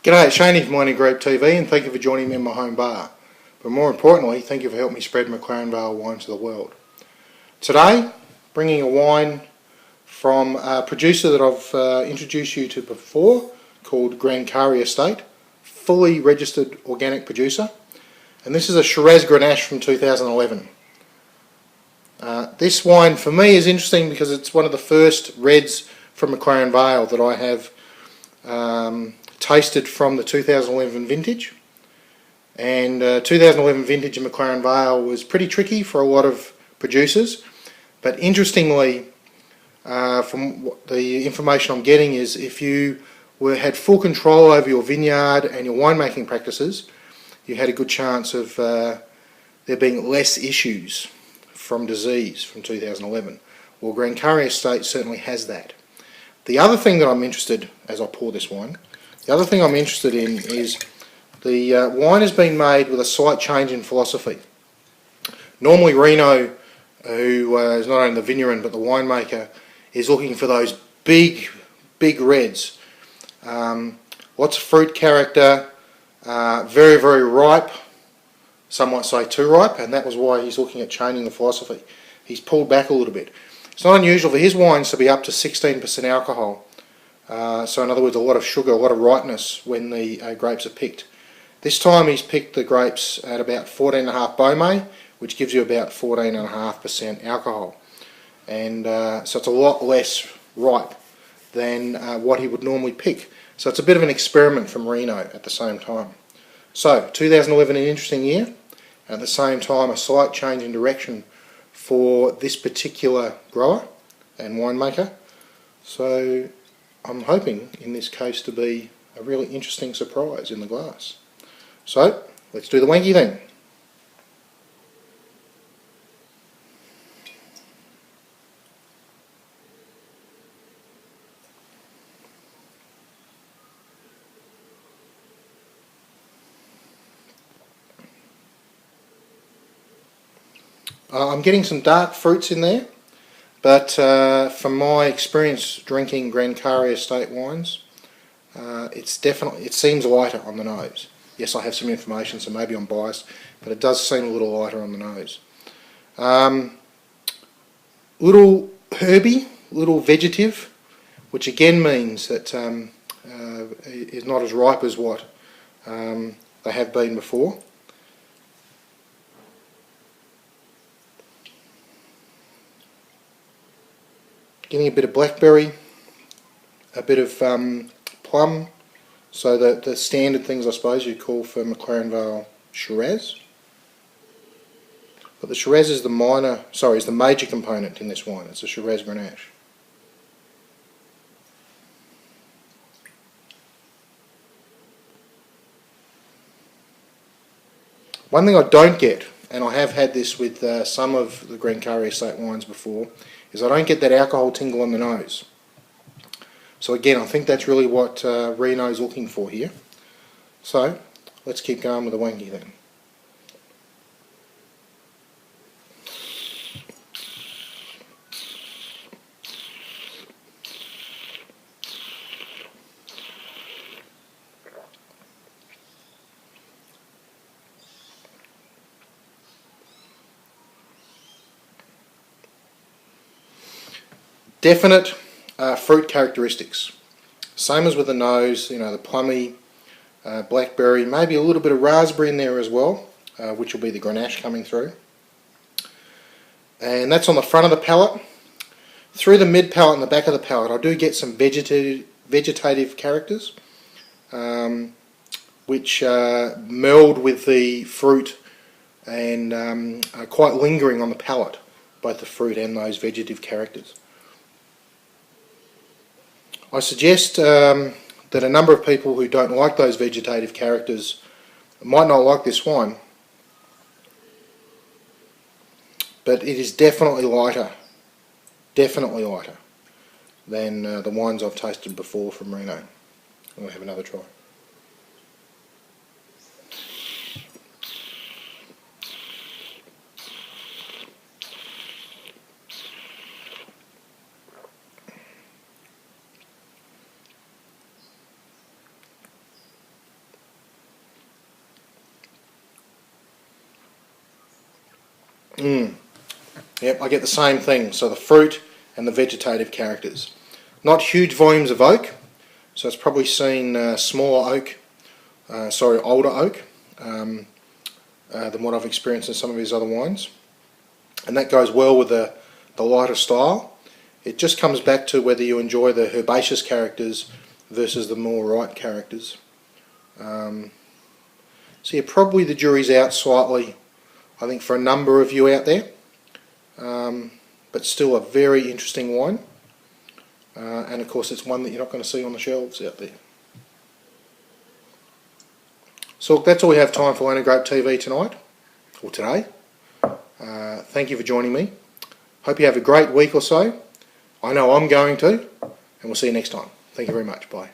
G'day, it's Shane from Winery Grape TV, and thank you for joining me in my home bar. But more importantly, thank you for helping me spread McLaren Vale wine to the world. Today, bringing a wine from a producer that I've introduced you to before, called Grancari Estate, fully registered organic producer. And this is a Shiraz Grenache from 2011. This wine for me is interesting because it's one of the first reds from McLaren Vale that I have tasted from the 2011 vintage. And 2011 vintage in McLaren Vale was pretty tricky for a lot of producers, but interestingly, from the information I'm getting, is if you had full control over your vineyard and your winemaking practices, you had a good chance of there being less issues from disease from 2011. Well, Grancari Estate certainly has that. The other thing that I'm interested, as I pour this wine, the other thing I'm interested in is the wine has been made with a slight change in philosophy. Normally Reno, who is not only the vineyard but the winemaker, is looking for those big reds. Lots of fruit character, very, very ripe, some might say too ripe, and that was why he's looking at changing the philosophy. He's pulled back a little bit. It's not unusual for his wines to be up to 16% alcohol. So in other words, a lot of sugar, a lot of ripeness when the grapes are picked. This time he's picked the grapes at about 14.5 Beaumay, which gives you about 14.5% alcohol. And so it's a lot less ripe than what he would normally pick. So it's a bit of an experiment from Reno at the same time. So 2011, an interesting year. At the same time, a slight change in direction for this particular grower and winemaker. So I'm hoping in this case to be a really interesting surprise in the glass. So let's do the wanky then. I'm getting some dark fruits in there, but from my experience drinking Grancari Estate wines, it seems lighter on the nose. Yes, I have some information, so maybe I'm biased, but it does seem a little lighter on the nose. Little herby, little vegetative, which again means that is not as ripe as what they have been before. Getting a bit of blackberry, a bit of plum, so the standard things I suppose you'd call for McLaren Vale Shiraz. But the Shiraz is is the major component in this wine. It's a Shiraz Grenache. One thing I don't get, and I have had this with some of the Grancari Estate wines before, is I don't get that alcohol tingle on the nose. So again, I think that's really what Reno's looking for here. So let's keep going with the wanky then. Definite fruit characteristics. Same as with the nose, the plummy, blackberry, maybe a little bit of raspberry in there as well, which will be the Grenache coming through. And that's on the front of the palate. Through the mid palate and the back of the palate, I do get some vegetative characters, which meld with the fruit and are quite lingering on the palate, both the fruit and those vegetative characters. I suggest that a number of people who don't like those vegetative characters might not like this wine, but it is definitely lighter than the wines I've tasted before from Reno. I'm going to have another try. Yep, I get the same thing. So the fruit and the vegetative characters. Not huge volumes of oak, so it's probably seen smaller oak, older oak, than what I've experienced in some of his other wines. And that goes well with the lighter style. It just comes back to whether you enjoy the herbaceous characters versus the more ripe characters. So yeah, probably the jury's out slightly, I think, for a number of you out there. But still a very interesting wine. And of course it's one that you're not going to see on the shelves out there. So look, that's all we have time for Grape TV tonight, or today. Thank you for joining me. Hope you have a great week or so. I know I'm going to, and we'll see you next time. Thank you very much. Bye.